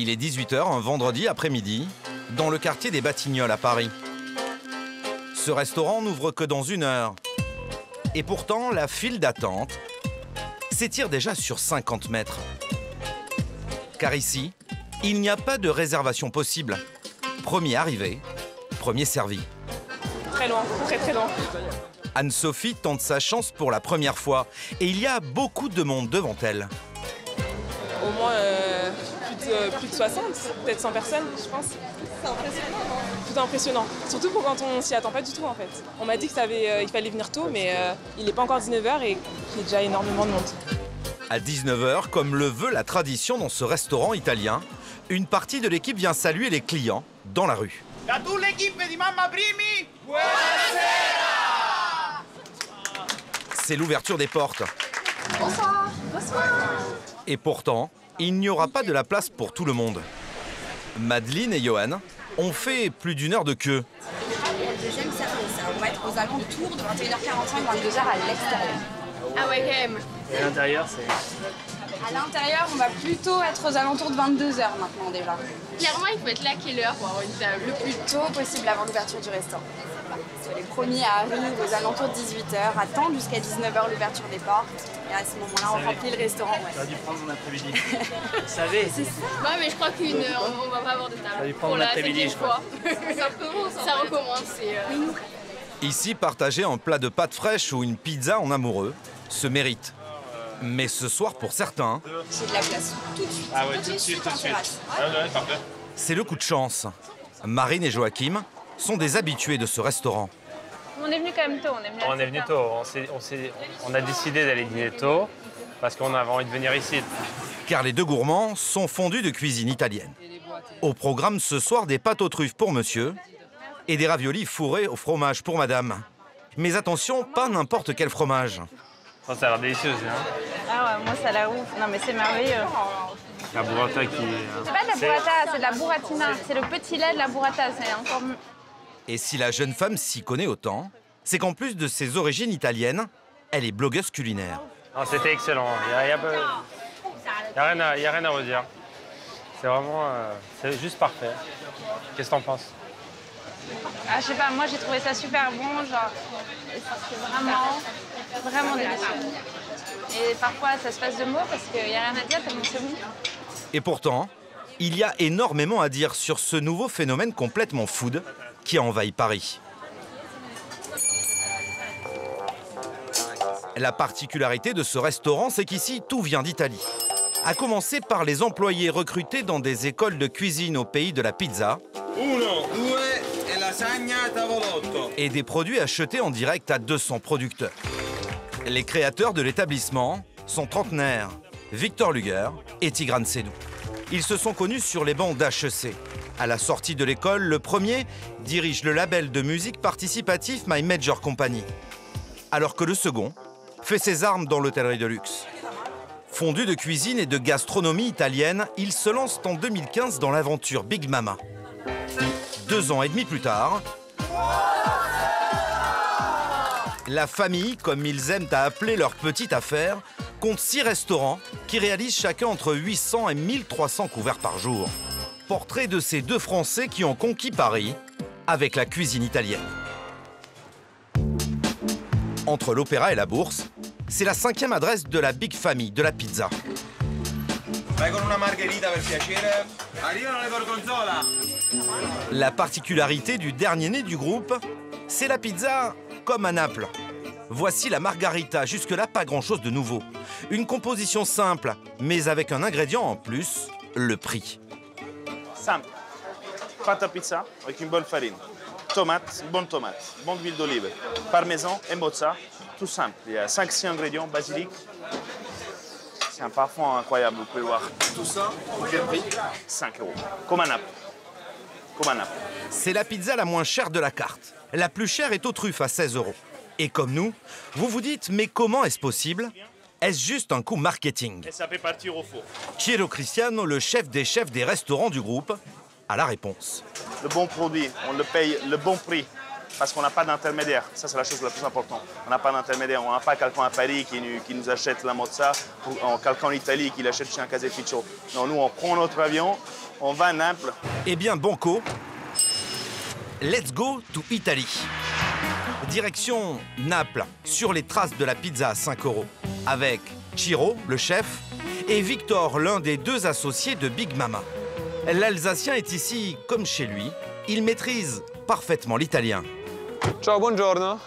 Il est 18 h un vendredi après-midi, dans le quartier des Batignolles à Paris. Ce restaurant n'ouvre que dans 1 heure. Et pourtant, la file d'attente s'étire déjà sur 50 mètres. Car ici, il n'y a pas de réservation possible. Premier arrivé, premier servi. Très loin, très loin. Anne-Sophie tente sa chance pour la première fois. Et il y a beaucoup de monde devant elle. Au moins plus de 60, peut-être 100 personnes, je pense. C'est impressionnant, non? Tout impressionnant. Surtout pour quand on s'y attend pas du tout, en fait. On m'a dit qu'il fallait venir tôt, mais il n'est pas encore 19 h et qu'il y a déjà énormément de monde. À 19 h, comme le veut la tradition dans ce restaurant italien, une partie de l'équipe vient saluer les clients dans la rue. A toute l'équipe di Mamma Primi, C'est l'ouverture des portes. Bonsoir. Bonsoir. Et pourtant, il n'y aura pas de la place pour tout le monde. Madeleine et Johan ont fait plus d'1 heure de queue. Le deuxième service, on va être aux alentours de 21h45, 22h à l'extérieur. Ah ouais, quand même. Et à l'intérieur, c'est... À l'intérieur, on va plutôt être aux alentours de 22h maintenant déjà. Clairement, il faut être là à quelle heure pour avoir une table? Le plus tôt possible avant l'ouverture du restaurant. Les premiers arrivent aux alentours de 18h, attendent jusqu'à 19h l'ouverture des portes. Et à ce moment-là, on remplit le restaurant. Ouais. J'aurais dû prendre mon après-midi. Vous savez? C'est ça. Ouais, mais je crois qu'on va pas avoir de table. J'aurais dû prendre Pour mon la après-midi, 7e je crois. fois. Ça recommence. Ici, partager un plat de pâtes fraîches ou une pizza en amoureux se mérite. Mais ce soir, pour certains, J'ai de la place tout de suite. Ah ouais, tout de suite. en terrasse. Ouais, parfait. c'est le coup de chance. Marine et Joachim sont des habitués de ce restaurant. On est venu quand même tôt. On est venu tôt. On a décidé d'aller dîner tôt parce qu'on avait envie de venir ici. Car les deux gourmands sont fondus de cuisine italienne. Au programme ce soir, des pâtes aux truffes pour monsieur et des raviolis fourrés au fromage pour madame. Mais attention, pas n'importe quel fromage. Ça a l'air délicieux aussi, hein. Ah ouais, moi ça a l'air ouf. Non mais c'est merveilleux. La burrata qui... C'est pas de la burrata, c'est de la burratina. C'est le petit lait de la burrata, c'est encore mieux. Et si la jeune femme s'y connaît autant, c'est qu'en plus de ses origines italiennes, elle est blogueuse culinaire. Non, c'était excellent. Il n'y a rien à redire. C'est vraiment... c'est juste parfait. Qu'est-ce que t'en penses? Ah je sais pas, moi j'ai trouvé ça super bon, genre c'est vraiment délicieux. Et parfois ça se passe de mots parce qu'il n'y a rien à dire tellement c'est bon. Et pourtant, il y a énormément à dire sur ce nouveau phénomène complètement food qui a envahi Paris. La particularité de ce restaurant, c'est qu'ici, tout vient d'Italie. À commencer par les employés recrutés dans des écoles de cuisine au pays de la pizza. Et des produits achetés en direct à 200 producteurs. Les créateurs de l'établissement sont trentenaires, Victor Luger et Tigran Sedou. Ils se sont connus sur les bancs d'HEC. À la sortie de l'école, le premier dirige le label de musique participatif My Major Company. Alors que le second fait ses armes dans l'hôtellerie de luxe. Fondus de cuisine et de gastronomie italienne, ils se lancent en 2015 dans l'aventure Big Mama. 2 ans et demi plus tard, la famille, comme ils aiment à appeler leur petite affaire, compte 6 restaurants qui réalisent chacun entre 800 et 1300 couverts par jour. Portrait de ces 2 Français qui ont conquis Paris avec la cuisine italienne. Entre l'Opéra et la Bourse, c'est la 5e adresse de la Big Family de la pizza. La particularité du dernier né du groupe, c'est la pizza comme à Naples. Voici la margarita, jusque-là pas grand-chose de nouveau. Une composition simple, mais avec un ingrédient en plus, le prix. Simple. Pâte à pizza avec une bonne farine. Tomate, bonne tomate, bonne huile d'olive, parmesan et mozza. Tout simple. Il y a 5-6 ingrédients, basilic. C'est un parfum incroyable, vous pouvez le voir. Tout ça, quel prix? 5 €. Comme à Naples. Comme à Naples. C'est la pizza la moins chère de la carte. La plus chère est aux truffes à 16 €. Et comme nous, vous vous dites, mais comment est-ce possible? Est-ce juste un coup marketing? Et ça fait partir au four. Piero Cristiano, le chef des restaurants du groupe, a la réponse. Le bon produit, on le paye le bon prix. parce qu'on n'a pas d'intermédiaire. Ça, c'est la chose la plus importante. On n'a pas d'intermédiaire. On n'a pas quelqu'un à Paris qui nous achète la mozza, ou quelqu'un en Italie qui l'achète chez un caseificio. Non, nous, on prend notre avion, on va à Naples. Eh bien, banco, let's go to Italy. Direction Naples, sur les traces de la pizza à 5 €, avec Ciro, le chef, et Victor, l'un des 2 associés de Big Mama. L'Alsacien est ici comme chez lui. Il maîtrise parfaitement l'italien. Ciao, buongiorno.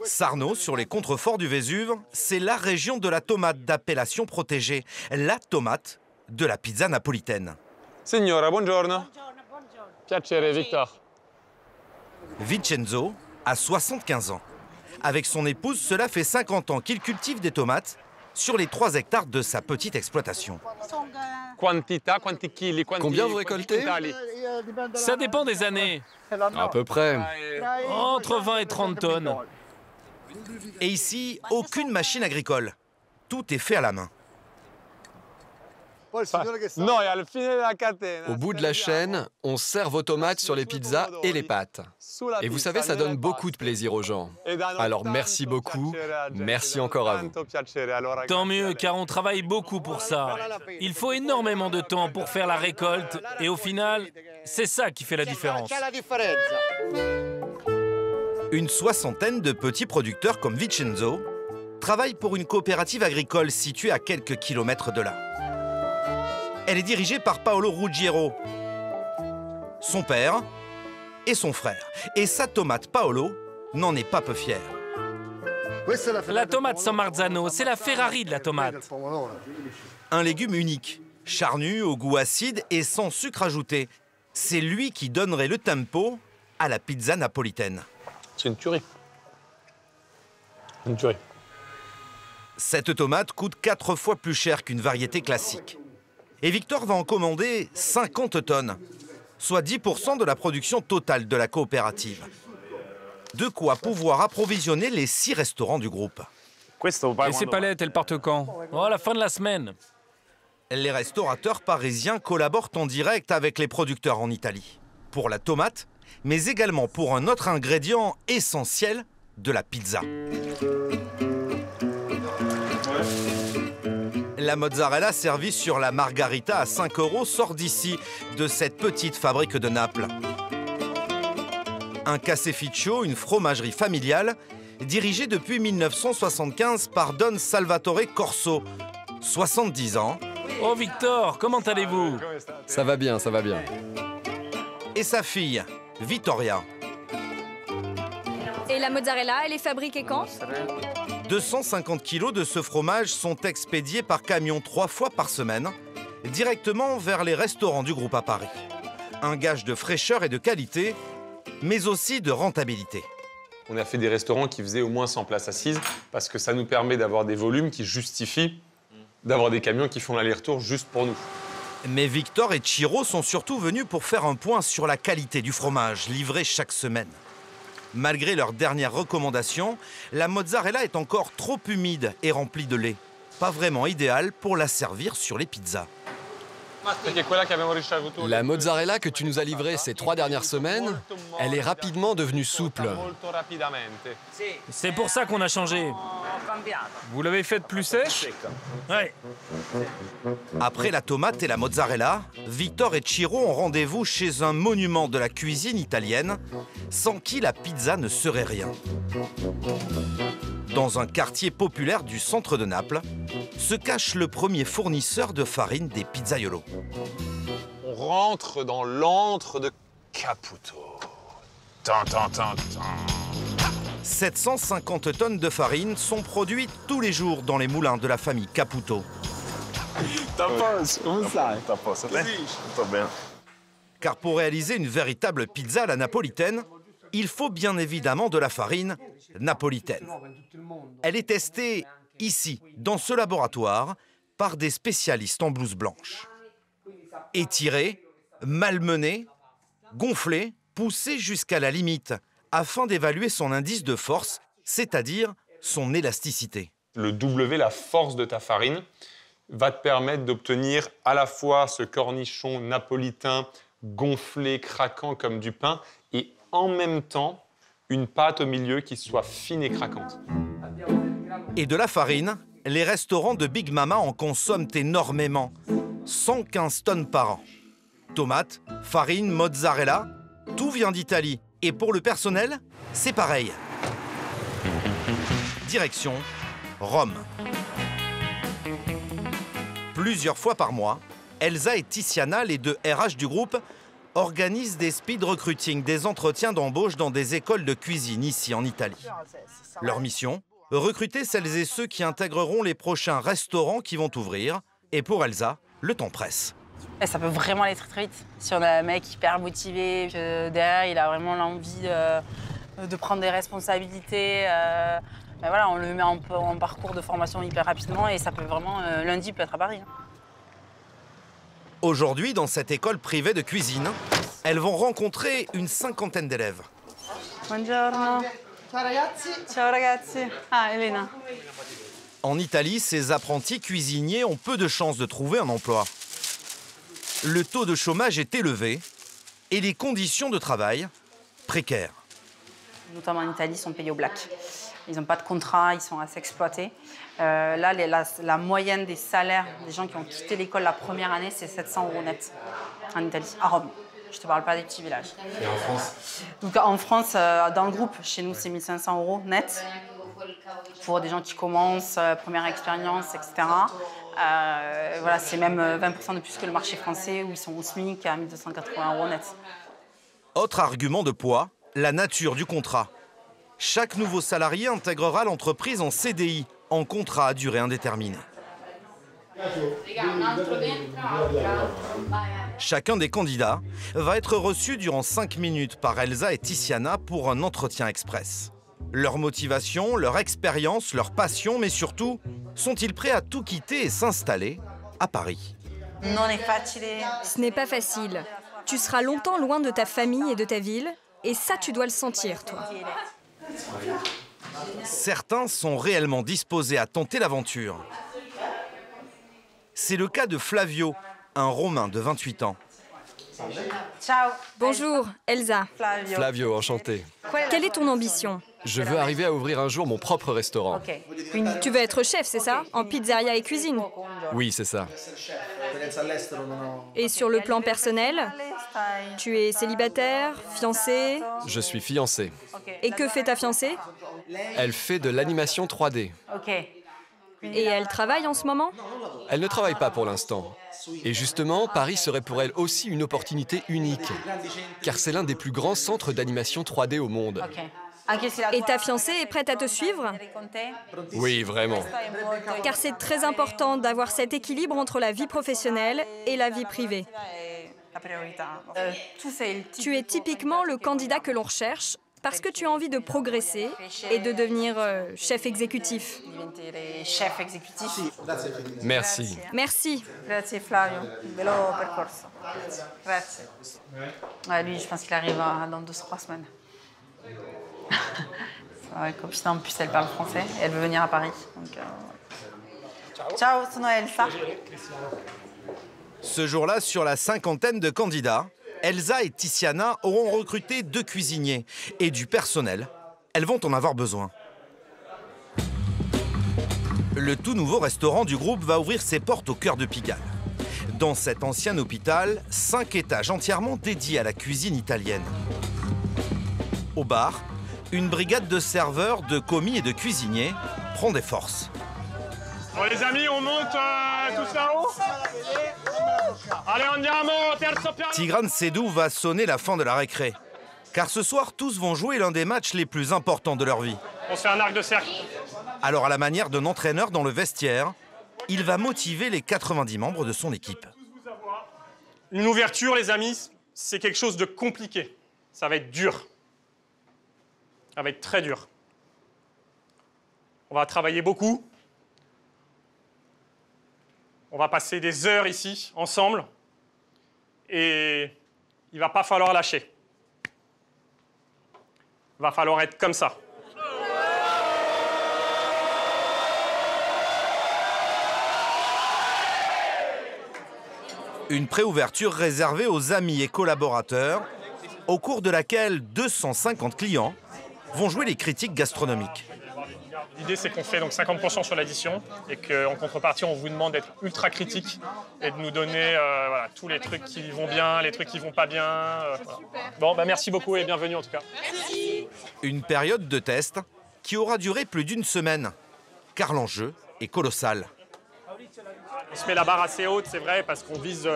Sarno, sur les contreforts du Vésuve, c'est la région de la tomate d'appellation protégée, la tomate de la pizza napolitaine. Signora, buongiorno. Piacere, Victor. Vincenzo a 75 ans. Avec son épouse, cela fait 50 ans qu'il cultive des tomates sur les 3 hectares de sa petite exploitation. Quantità, quanti chili, quanti, Combien vous récoltez? Ça dépend des années. À peu près. Entre 20 et 30 tonnes. Et ici, aucune machine agricole. Tout est fait à la main. Au bout de la chaîne, on sert vos tomates sur les pizzas et les pâtes. Et vous savez, ça donne beaucoup de plaisir aux gens. Alors merci beaucoup, merci encore à vous. Tant mieux, car on travaille beaucoup pour ça. Il faut énormément de temps pour faire la récolte, et au final, c'est ça qui fait la différence. Une soixantaine de petits producteurs comme Vincenzo travaillent pour une coopérative agricole située à quelques kilomètres de là. Elle est dirigée par Paolo Ruggiero, son père et son frère. Et sa tomate Paolo n'en est pas peu fier. La tomate San Marzano, c'est la Ferrari de la tomate. Un légume unique, charnu, au goût acide et sans sucre ajouté. C'est lui qui donnerait le tempo à la pizza napolitaine. C'est une tuerie. Une tuerie. Cette tomate coûte 4 fois plus cher qu'une variété classique. Et Victor va en commander 50 tonnes, soit 10% de la production totale de la coopérative. De quoi pouvoir approvisionner les 6 restaurants du groupe. Et ces palettes, elles partent quand? Oh, à la fin de la semaine. Les restaurateurs parisiens collaborent en direct avec les producteurs en Italie. Pour la tomate, mais également pour un autre ingrédient essentiel de la pizza. La mozzarella servie sur la margarita à 5 € sort d'ici, de cette petite fabrique de Naples. Un caseificio, une fromagerie familiale, dirigée depuis 1975 par Don Salvatore Corso, 70 ans. Oh Victor, comment allez-vous? Ça va bien, ça va bien. Et sa fille, Vittoria. Et la mozzarella, elle est fabriquée quand? 250 kilos de ce fromage sont expédiés par camion 3 fois par semaine, directement vers les restaurants du groupe à Paris. Un gage de fraîcheur et de qualité, mais aussi de rentabilité. On a fait des restaurants qui faisaient au moins 100 places assises parce que ça nous permet d'avoir des volumes qui justifient d'avoir des camions qui font l'aller-retour juste pour nous. Mais Victor et Ciro sont surtout venus pour faire un point sur la qualité du fromage livré chaque semaine. Malgré leurs dernières recommandations, la mozzarella est encore trop humide et remplie de lait. Pas vraiment idéale pour la servir sur les pizzas. La mozzarella que tu nous as livrée ces 3 dernières semaines, elle est rapidement devenue souple. C'est pour ça qu'on a changé. Vous l'avez faite plus sèche? Ouais. Après la tomate et la mozzarella, Victor et Ciro ont rendez-vous chez un monument de la cuisine italienne, sans qui la pizza ne serait rien. Dans un quartier populaire du centre de Naples, se cache le premier fournisseur de farine des pizzaiolos. On rentre dans l'antre de Caputo. 750 tonnes de farine sont produites tous les jours dans les moulins de la famille Caputo. Car pour réaliser une véritable pizza à la napolitaine, il faut bien évidemment de la farine napolitaine. Elle est testée ici, dans ce laboratoire, par des spécialistes en blouse blanche. Étirée, malmenée, gonflée, poussée jusqu'à la limite, afin d'évaluer son indice de force, c'est-à-dire son élasticité. Le W, la force de ta farine, va te permettre d'obtenir à la fois ce cornichon napolitain gonflé, craquant comme du pain, et en même temps, une pâte au milieu qui soit fine et craquante. Et de la farine, les restaurants de Big Mama en consomment énormément, 115 tonnes par an. Tomates, farine, mozzarella, tout vient d'Italie. Et pour le personnel, c'est pareil. Direction Rome. Plusieurs fois par mois, Elsa et Tiziana, les deux RH du groupe, organisent des speed recruiting, des entretiens d'embauche dans des écoles de cuisine ici en Italie. Leur mission, recruter celles et ceux qui intégreront les prochains restaurants qui vont ouvrir. Et pour Elsa, le temps presse. Et ça peut vraiment aller très très vite. Si on a un mec hyper motivé, que derrière il a vraiment l'envie de prendre des responsabilités, ben voilà, on le met en parcours de formation hyper rapidement et ça peut vraiment, lundi, il peut être à Paris. Aujourd'hui, dans cette école privée de cuisine, elles vont rencontrer une cinquantaine d'élèves. Buongiorno. Ciao ragazzi. Ciao ragazzi. Ah, Elena. En Italie, ces apprentis cuisiniers ont peu de chances de trouver un emploi. Le taux de chômage est élevé et les conditions de travail précaires. Notamment en Italie, ils sont payés au black. Ils n'ont pas de contrat, ils sont assez exploités. Là, la moyenne des salaires des gens qui ont quitté l'école la première année, c'est 700 € net en Italie, à Rome. Je ne te parle pas des petits villages. Et en France? Donc en France, dans le groupe, chez nous, c'est 1 500 € net pour des gens qui commencent, première expérience, etc. Voilà, c'est même 20% de plus que le marché français où ils sont au SMIC à 1 280 € net. Autre argument de poids, la nature du contrat. Chaque nouveau salarié intégrera l'entreprise en CDI, en contrat à durée indéterminée. Chacun des candidats va être reçu durant 5 minutes par Elsa et Tiziana pour un entretien express. Leur motivation, leur expérience, leur passion, mais surtout, sont-ils prêts à tout quitter et s'installer à Paris? Ce n'est pas facile. Tu seras longtemps loin de ta famille et de ta ville, et ça, tu dois le sentir, toi. Certains sont réellement disposés à tenter l'aventure. C'est le cas de Flavio, un Romain de 28 ans. Ciao. Bonjour, Elsa. Flavio, enchanté. Quelle est ton ambition? Je veux arriver à ouvrir un jour mon propre restaurant. Tu veux être chef, c'est ça? En pizzeria et cuisine? Oui, c'est ça. Et sur le plan personnel? Tu es célibataire, fiancé? Je suis fiancé. Et que fait ta fiancée? Elle fait de l'animation 3D. Et elle travaille en ce moment? Elle ne travaille pas pour l'instant. Et justement, Paris serait pour elle aussi une opportunité unique, car c'est l'un des plus grands centres d'animation 3D au monde. Et ta fiancée est prête à te suivre? Oui, vraiment. Car c'est très important d'avoir cet équilibre entre la vie professionnelle et la vie privée. Tu es typiquement le candidat que l'on recherche parce que tu as envie de progresser et de devenir chef exécutif. Merci. Merci. Grazie Flavio, bello percorso. Grazie. Ouais, lui, je pense qu'il arrive dans 2-3 semaines. En plus, elle parle français et elle veut venir à Paris. Donc, ciao, sono Elsa. Ce jour-là, sur la cinquantaine de candidats, Elsa et Tiziana auront recruté 2 cuisiniers et du personnel. Elles vont en avoir besoin. Le tout nouveau restaurant du groupe va ouvrir ses portes au cœur de Pigalle. Dans cet ancien hôpital, 5 étages entièrement dédiés à la cuisine italienne. Au bar, une brigade de serveurs, de commis et de cuisiniers prend des forces. Bon les amis, on monte tous là-haut. Allez, andiamo, terzo piano. Tigran Sedou va sonner la fin de la récré. Car ce soir, tous vont jouer l'un des matchs les plus importants de leur vie. On se fait un arc de cercle. Alors, à la manière d'un entraîneur dans le vestiaire, il va motiver les 90 membres de son équipe. Une ouverture, les amis, c'est quelque chose de compliqué. Ça va être dur. Ça va être très dur. On va travailler beaucoup. On va passer des heures ici, ensemble. Et il ne va pas falloir lâcher. Il va falloir être comme ça. Une préouverture réservée aux amis et collaborateurs, au cours de laquelle 250 clients vont jouer les critiques gastronomiques. L'idée, c'est qu'on fait donc 50% sur l'addition et qu'en contrepartie, on vous demande d'être ultra critique et de nous donner voilà, tous les trucs qui vont bien, les trucs qui vont pas bien. Voilà. Bon, bah, merci beaucoup et bienvenue en tout cas. Merci. Une période de test qui aura duré plus d'une semaine, car l'enjeu est colossal. On se met la barre assez haute, c'est vrai, parce qu'on vise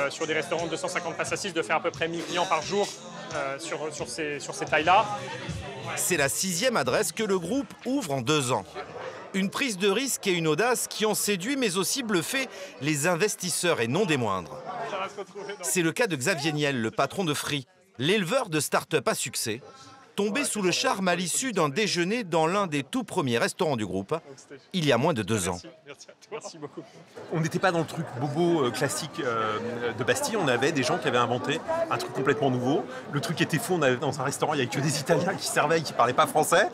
sur des restaurants de 250 places assises de faire à peu près 1000 clients par jour sur ces tailles-là. C'est la 6e adresse que le groupe ouvre en 2 ans. Une prise de risque et une audace qui ont séduit mais aussi bluffé les investisseurs et non des moindres. C'est le cas de Xavier Niel, le patron de Free, l'éleveur de start-up à succès, tombé sous le charme à l'issue d'un déjeuner dans l'un des tout premiers restaurants du groupe, il y a moins de 2 ans. Merci beaucoup. On n'était pas dans le truc bobo classique de Bastille, on avait des gens qui avaient inventé un truc complètement nouveau. Le truc était fou, on avait dans un restaurant, il n'y avait que des Italiens qui servaient et qui ne parlaient pas français.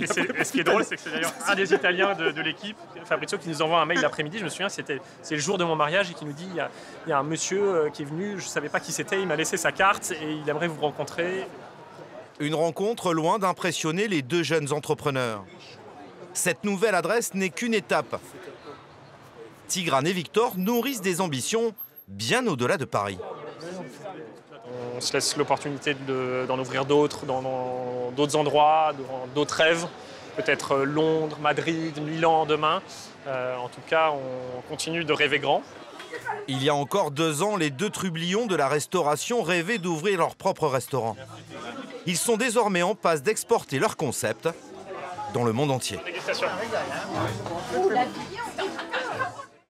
Et ce qui est drôle, c'est que c'est d'ailleurs un des Italiens de l'équipe, Fabrizio, qui nous envoie un mail l'après-midi. Je me souviens, c'est le jour de mon mariage et qui nous dit il y a un monsieur qui est venu, je ne savais pas qui c'était, il m'a laissé sa carte et il aimerait vous rencontrer. Une rencontre loin d'impressionner les 2 jeunes entrepreneurs. Cette nouvelle adresse n'est qu'une étape. Tigrane et Victor nourrissent des ambitions bien au-delà de Paris. On se laisse l'opportunité d'en ouvrir d'autres, dans d'autres endroits, dans d'autres rêves. Peut-être Londres, Madrid, Milan demain. En tout cas, on continue de rêver grand. Il y a encore 2 ans, les 2 trublions de la restauration rêvaient d'ouvrir leur propre restaurant. Ils sont désormais en passe d'exporter leur concept dans le monde entier. Dégustation.